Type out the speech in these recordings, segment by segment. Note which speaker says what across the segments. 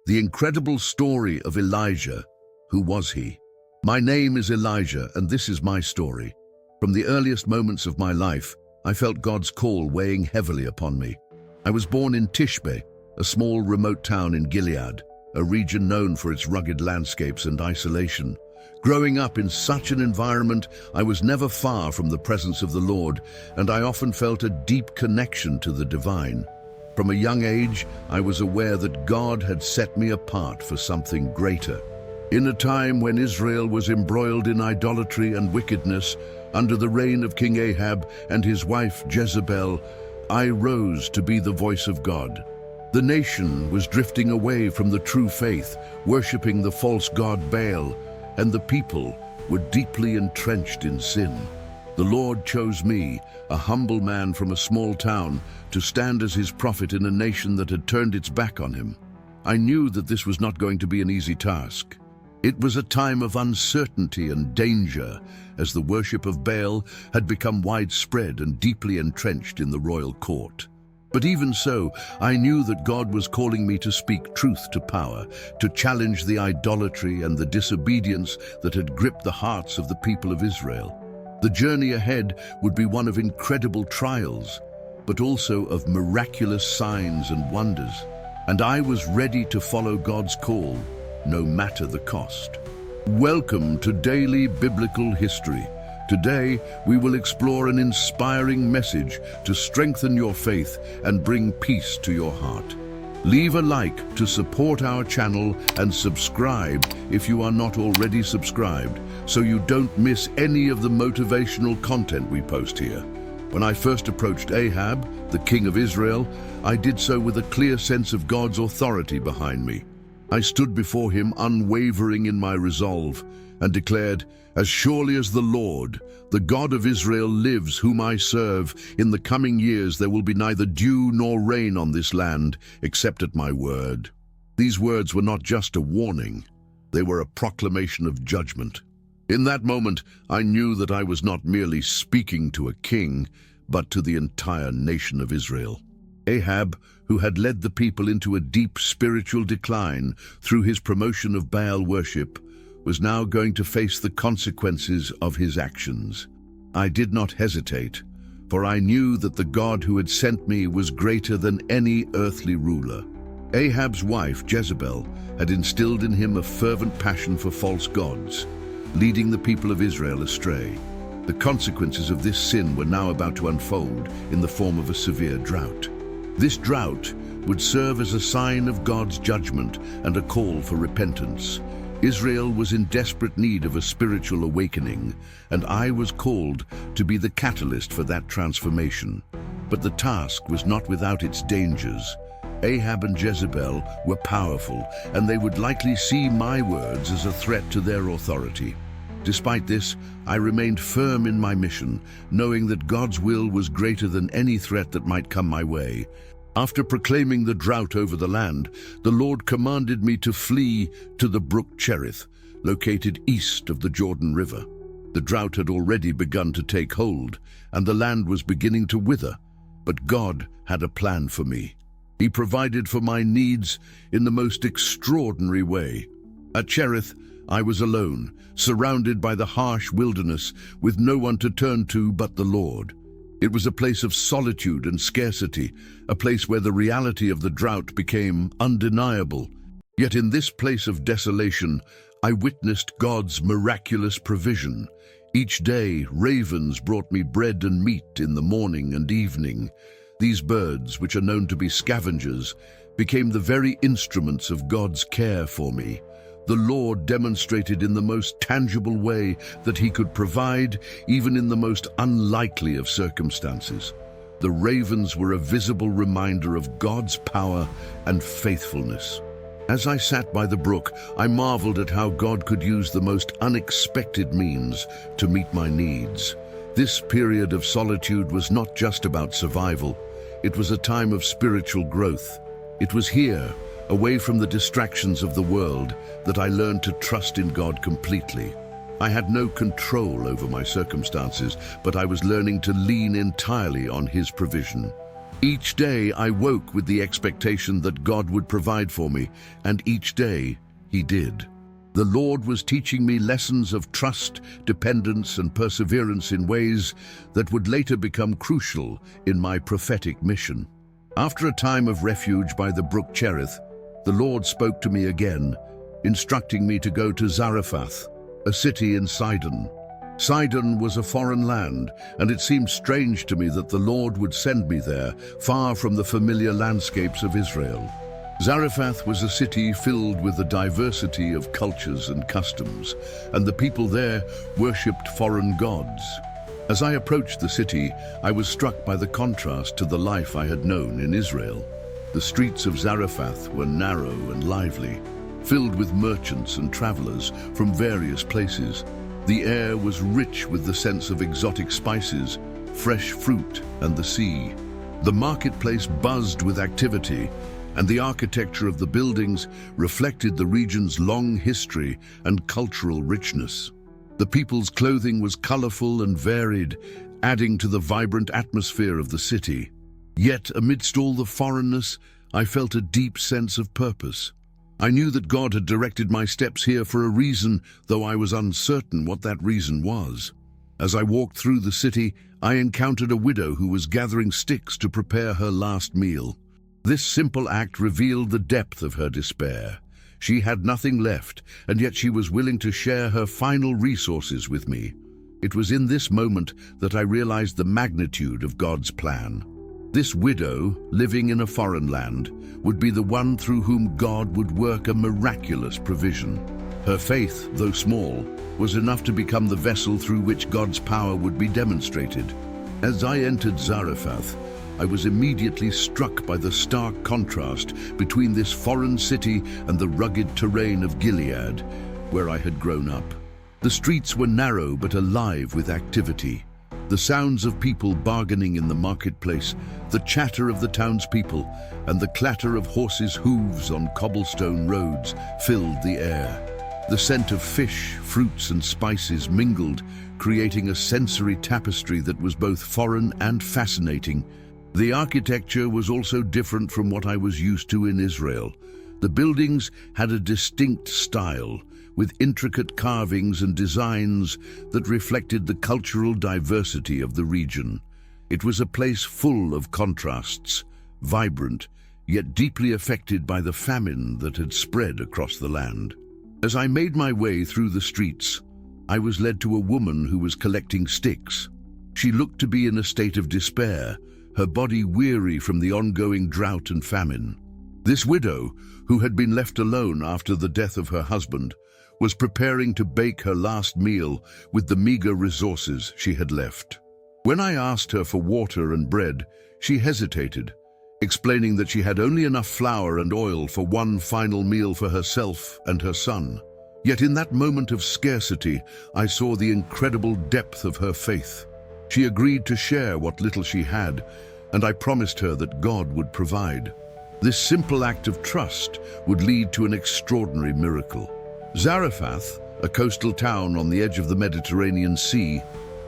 Speaker 1: The incredible story of Elijah. Who was he? My name is Elijah, and this is my story. From the earliest moments of my life, I felt God's call weighing heavily upon me. I was born in Tishbe, a small remote town in Gilead, a region known for its rugged landscapes and isolation. Growing up in such an environment, I was never far from the presence of the Lord, and I often felt a deep connection to the divine. From a young age, I was aware that God had set me apart for something greater. In a time when Israel was embroiled in idolatry and wickedness, under the reign of King Ahab and his wife Jezebel, I rose to be the voice of God. The nation was drifting away from the true faith, worshipping the false god Baal, and the people were deeply entrenched in sin. The Lord chose me, a humble man from a small town, to stand as his prophet in a nation that had turned its back on him. I knew that this was not going to be an easy task. It was a time of uncertainty and danger, as the worship of Baal had become widespread and deeply entrenched in the royal court. But even so, I knew that God was calling me to speak truth to power, to challenge the idolatry and the disobedience that had gripped the hearts of the people of Israel. The journey ahead would be one of incredible trials, but also of miraculous signs and wonders. And I was ready to follow God's call, no matter the cost. Welcome to Daily Biblical History. Today, we will explore an inspiring message to strengthen your faith and bring peace to your heart. Leave a like to support our channel and subscribe if you are not already subscribed, so you don't miss any of the motivational content we post here. When I first approached Ahab, the king of Israel, I did so with a clear sense of God's authority behind me. I stood before him unwavering in my resolve and declared, "As surely as the Lord, the God of Israel lives, whom I serve, in the coming years there will be neither dew nor rain on this land, except at my word." These words were not just a warning, they were a proclamation of judgment. In that moment, I knew that I was not merely speaking to a king, but to the entire nation of Israel. Ahab, who had led the people into a deep spiritual decline through his promotion of Baal worship, was now going to face the consequences of his actions. I did not hesitate, for I knew that the God who had sent me was greater than any earthly ruler. Ahab's wife, Jezebel, had instilled in him a fervent passion for false gods, leading the people of Israel astray. The consequences of this sin were now about to unfold in the form of a severe drought. This drought would serve as a sign of God's judgment and a call for repentance. Israel was in desperate need of a spiritual awakening, and I was called to be the catalyst for that transformation. But the task was not without its dangers. Ahab and Jezebel were powerful, and they would likely see my words as a threat to their authority. Despite this, I remained firm in my mission, knowing that God's will was greater than any threat that might come my way. After proclaiming the drought over the land, the Lord commanded me to flee to the brook Cherith, located east of the Jordan River. The drought had already begun to take hold, and the land was beginning to wither. But God had a plan for me. He provided for my needs in the most extraordinary way. At Cherith, I was alone, surrounded by the harsh wilderness, with no one to turn to but the Lord. It was a place of solitude and scarcity, a place where the reality of the drought became undeniable. Yet in this place of desolation, I witnessed God's miraculous provision. Each day, ravens brought me bread and meat in the morning and evening. These birds, which are known to be scavengers, became the very instruments of God's care for me. The Lord demonstrated in the most tangible way that he could provide even in the most unlikely of circumstances. The ravens were a visible reminder of God's power and faithfulness. As I sat by the brook, I marveled at how God could use the most unexpected means to meet my needs. This period of solitude was not just about survival. It was a time of spiritual growth. It was here, away from the distractions of the world, that I learned to trust in God completely. I had no control over my circumstances, but I was learning to lean entirely on his provision. Each day I woke with the expectation that God would provide for me, and each day He did. The Lord was teaching me lessons of trust, dependence, and perseverance in ways that would later become crucial in my prophetic mission. After a time of refuge by the brook Cherith, the Lord spoke to me again, instructing me to go to Zarephath, a city in Sidon. Sidon was a foreign land, and it seemed strange to me that the Lord would send me there, far from the familiar landscapes of Israel. Zarephath was a city filled with a diversity of cultures and customs, and the people there worshipped foreign gods. As I approached the city, I was struck by the contrast to the life I had known in Israel. The streets of Zarephath were narrow and lively, filled with merchants and travelers from various places. The air was rich with the sense of exotic spices, fresh fruit, and the sea. The marketplace buzzed with activity, and the architecture of the buildings reflected the region's long history and cultural richness. The people's clothing was colorful and varied, adding to the vibrant atmosphere of the city. Yet, amidst all the foreignness, I felt a deep sense of purpose. I knew that God had directed my steps here for a reason, though I was uncertain what that reason was. As I walked through the city, I encountered a widow who was gathering sticks to prepare her last meal. This simple act revealed the depth of her despair. She had nothing left, and yet she was willing to share her final resources with me. It was in this moment that I realized the magnitude of God's plan. This widow, living in a foreign land, would be the one through whom God would work a miraculous provision. Her faith, though small, was enough to become the vessel through which God's power would be demonstrated. As I entered Zarephath, I was immediately struck by the stark contrast between this foreign city and the rugged terrain of Gilead, where I had grown up. The streets were narrow but alive with activity. The sounds of people bargaining in the marketplace, the chatter of the townspeople, and the clatter of horses' hooves on cobblestone roads filled the air. The scent of fish, fruits, and spices mingled, creating a sensory tapestry that was both foreign and fascinating. The architecture was also different from what I was used to in Israel. The buildings had a distinct style, with intricate carvings and designs that reflected the cultural diversity of the region. It was a place full of contrasts, vibrant, yet deeply affected by the famine that had spread across the land. As I made my way through the streets, I was led to a woman who was collecting sticks. She looked to be in a state of despair, her body weary from the ongoing drought and famine. This widow, who had been left alone after the death of her husband, was preparing to bake her last meal with the meager resources she had left. When I asked her for water and bread, she hesitated, explaining that she had only enough flour and oil for one final meal for herself and her son. Yet in that moment of scarcity, I saw the incredible depth of her faith. She agreed to share what little she had, and I promised her that God would provide. This simple act of trust would lead to an extraordinary miracle. Zarephath, a coastal town on the edge of the Mediterranean Sea,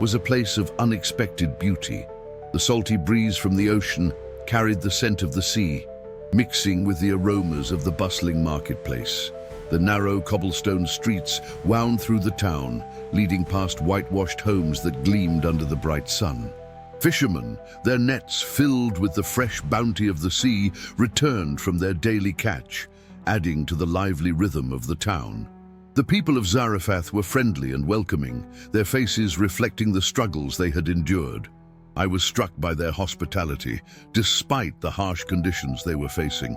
Speaker 1: was a place of unexpected beauty. The salty breeze from the ocean carried the scent of the sea, mixing with the aromas of the bustling marketplace. The narrow cobblestone streets wound through the town, leading past whitewashed homes that gleamed under the bright sun. Fishermen, their nets filled with the fresh bounty of the sea, returned from their daily catch, adding to the lively rhythm of the town. The people of Zarephath were friendly and welcoming, their faces reflecting the struggles they had endured. I was struck by their hospitality, despite the harsh conditions they were facing.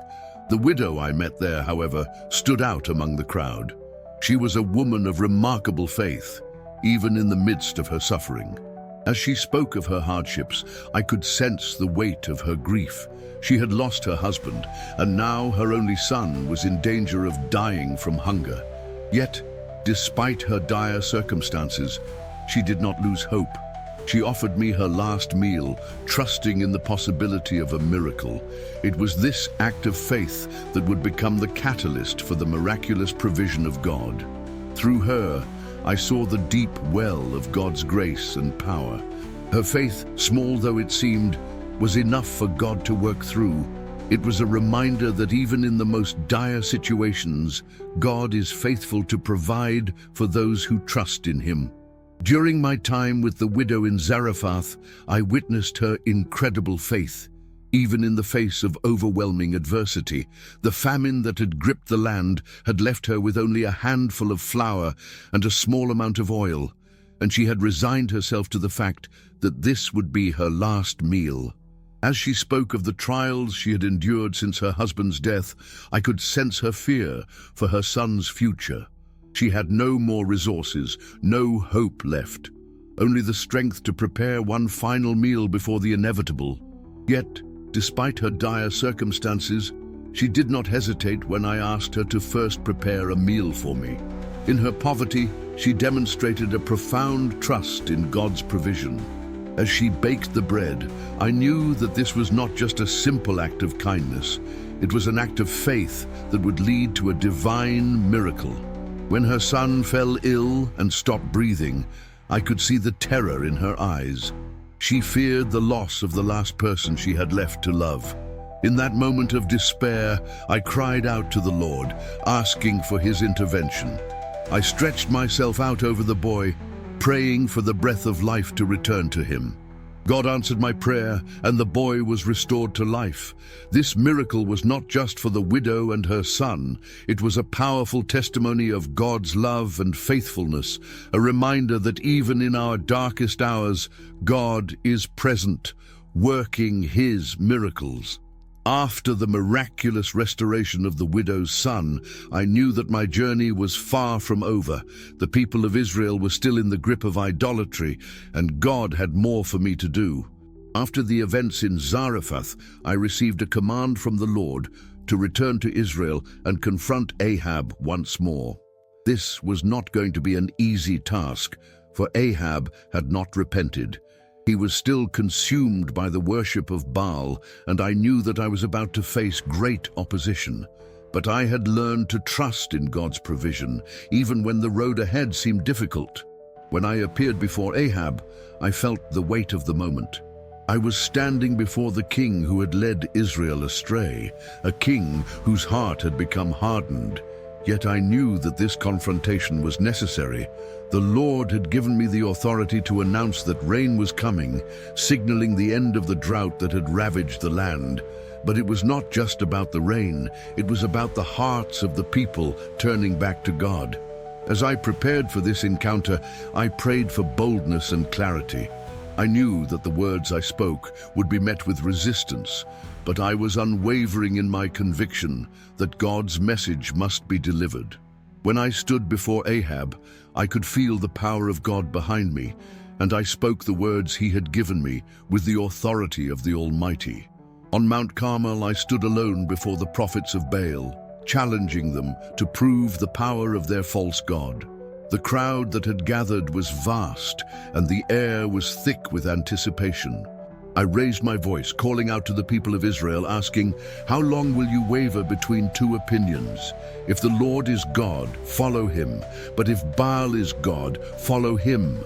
Speaker 1: The widow I met there, however, stood out among the crowd. She was a woman of remarkable faith, even in the midst of her suffering. As she spoke of her hardships, I could sense the weight of her grief. She had lost her husband, and now her only son was in danger of dying from hunger. Yet, despite her dire circumstances, she did not lose hope. She offered me her last meal, trusting in the possibility of a miracle. It was this act of faith that would become the catalyst for the miraculous provision of God. Through her, I saw the deep well of God's grace and power. Her faith, small though it seemed, was enough for God to work through. It was a reminder that even in the most dire situations, God is faithful to provide for those who trust in Him. During my time with the widow in Zarephath, I witnessed her incredible faith. Even in the face of overwhelming adversity, the famine that had gripped the land had left her with only a handful of flour and a small amount of oil, and she had resigned herself to the fact that this would be her last meal. As she spoke of the trials she had endured since her husband's death, I could sense her fear for her son's future. She had no more resources, no hope left, only the strength to prepare one final meal before the inevitable. Yet, despite her dire circumstances, she did not hesitate when I asked her to first prepare a meal for me. In her poverty, she demonstrated a profound trust in God's provision. As she baked the bread, I knew that this was not just a simple act of kindness. It was an act of faith that would lead to a divine miracle. When her son fell ill and stopped breathing, I could see the terror in her eyes. She feared the loss of the last person she had left to love. In that moment of despair, I cried out to the Lord, asking for His intervention. I stretched myself out over the boy, praying for the breath of life to return to him. God answered my prayer, and the boy was restored to life. This miracle was not just for the widow and her son. It was a powerful testimony of God's love and faithfulness, a reminder that even in our darkest hours, God is present, working His miracles. After the miraculous restoration of the widow's son, I knew that my journey was far from over. The people of Israel were still in the grip of idolatry, and God had more for me to do. After the events in Zarephath, I received a command from the Lord to return to Israel and confront Ahab once more. This was not going to be an easy task, for Ahab had not repented. He was still consumed by the worship of Baal, and I knew that I was about to face great opposition. But I had learned to trust in God's provision, even when the road ahead seemed difficult. When I appeared before Ahab, I felt the weight of the moment. I was standing before the king who had led Israel astray, a king whose heart had become hardened. Yet I knew that this confrontation was necessary. The Lord had given me the authority to announce that rain was coming, signaling the end of the drought that had ravaged the land. But it was not just about the rain, it was about the hearts of the people turning back to God. As I prepared for this encounter, I prayed for boldness and clarity. I knew that the words I spoke would be met with resistance, but I was unwavering in my conviction that God's message must be delivered. When I stood before Ahab, I could feel the power of God behind me, and I spoke the words He had given me with the authority of the Almighty. On Mount Carmel, I stood alone before the prophets of Baal, challenging them to prove the power of their false god. The crowd that had gathered was vast, and the air was thick with anticipation. I raised my voice, calling out to the people of Israel, asking, "How long will you waver between two opinions? If the Lord is God, follow Him, but if Baal is God, follow him."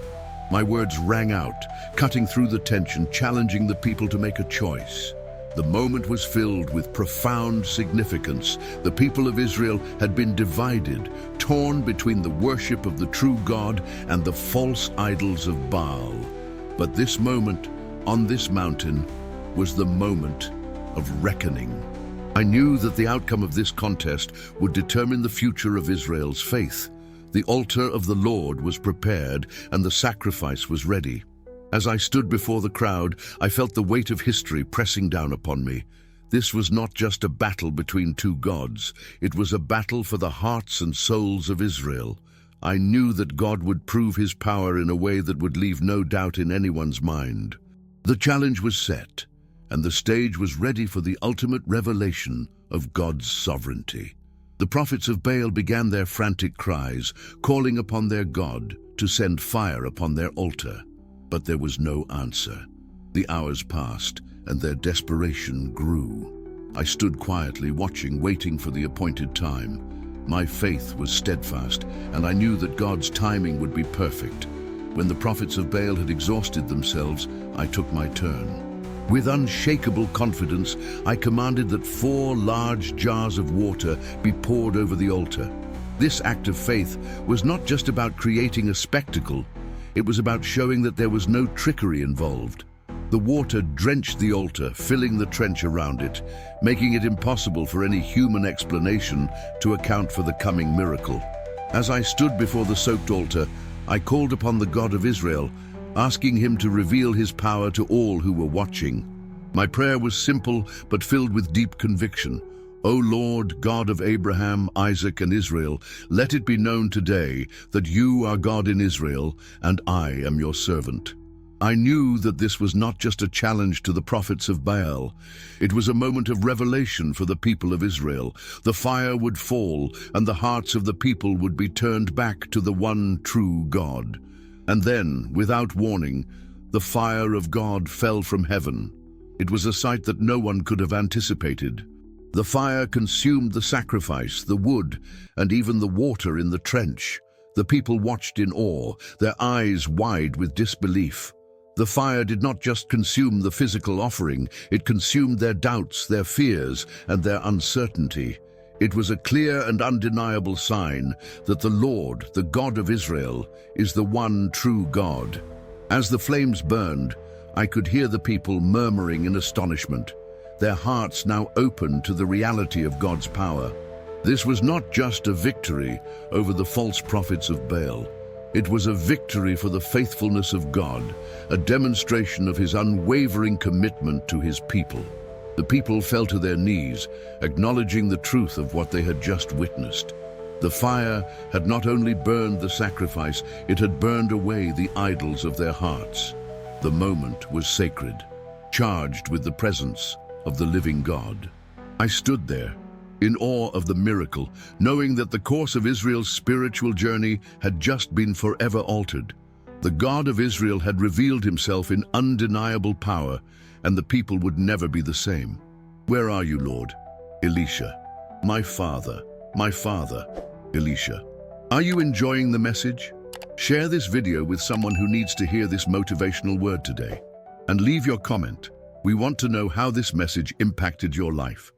Speaker 1: My words rang out, cutting through the tension, challenging the people to make a choice. The moment was filled with profound significance. The people of Israel had been divided, torn between the worship of the true God and the false idols of Baal. But this moment, on this mountain, was the moment of reckoning. I knew that the outcome of this contest would determine the future of Israel's faith. The altar of the Lord was prepared, and the sacrifice was ready. As I stood before the crowd, I felt the weight of history pressing down upon me. This was not just a battle between two gods. It was a battle for the hearts and souls of Israel. I knew that God would prove His power in a way that would leave no doubt in anyone's mind. The challenge was set, and the stage was ready for the ultimate revelation of God's sovereignty. The prophets of Baal began their frantic cries, calling upon their God to send fire upon their altar. But there was no answer. The hours passed, and their desperation grew. I stood quietly watching, waiting for the appointed time. My faith was steadfast, and I knew that God's timing would be perfect. When the prophets of Baal had exhausted themselves, I took my turn. With unshakable confidence, I commanded that 4 large jars of water be poured over the altar. This act of faith was not just about creating a spectacle, it was about showing that there was no trickery involved. The water drenched the altar, filling the trench around it, making it impossible for any human explanation to account for the coming miracle. As I stood before the soaked altar, I called upon the God of Israel, asking him to reveal his power to all who were watching. My prayer was simple but filled with deep conviction. O Lord, God of Abraham, Isaac, and Israel, let it be known today that you are God in Israel, and I am your servant. I knew that this was not just a challenge to the prophets of Baal. It was a moment of revelation for the people of Israel. The fire would fall, and the hearts of the people would be turned back to the one true God. And then, without warning, the fire of God fell from heaven. It was a sight that no one could have anticipated. The fire consumed the sacrifice, the wood, and even the water in the trench. The people watched in awe, their eyes wide with disbelief. The fire did not just consume the physical offering, it consumed their doubts, their fears, and their uncertainty. It was a clear and undeniable sign that the Lord, the God of Israel, is the one true God. As the flames burned, I could hear the people murmuring in astonishment, their hearts now open to the reality of God's power. This was not just a victory over the false prophets of Baal. It was a victory for the faithfulness of God, a demonstration of his unwavering commitment to his people. The people fell to their knees, acknowledging the truth of what they had just witnessed. The fire had not only burned the sacrifice, it had burned away the idols of their hearts. The moment was sacred, charged with the presence of the living God. I stood there, in awe of the miracle, knowing that the course of Israel's spiritual journey had just been forever altered. The God of Israel had revealed himself in undeniable power, and the people would never be the same. Where are you, Lord? Elisha. My father, Elisha. Are you enjoying the message? Share this video with someone who needs to hear this motivational word today. And leave your comment. We want to know how this message impacted your life.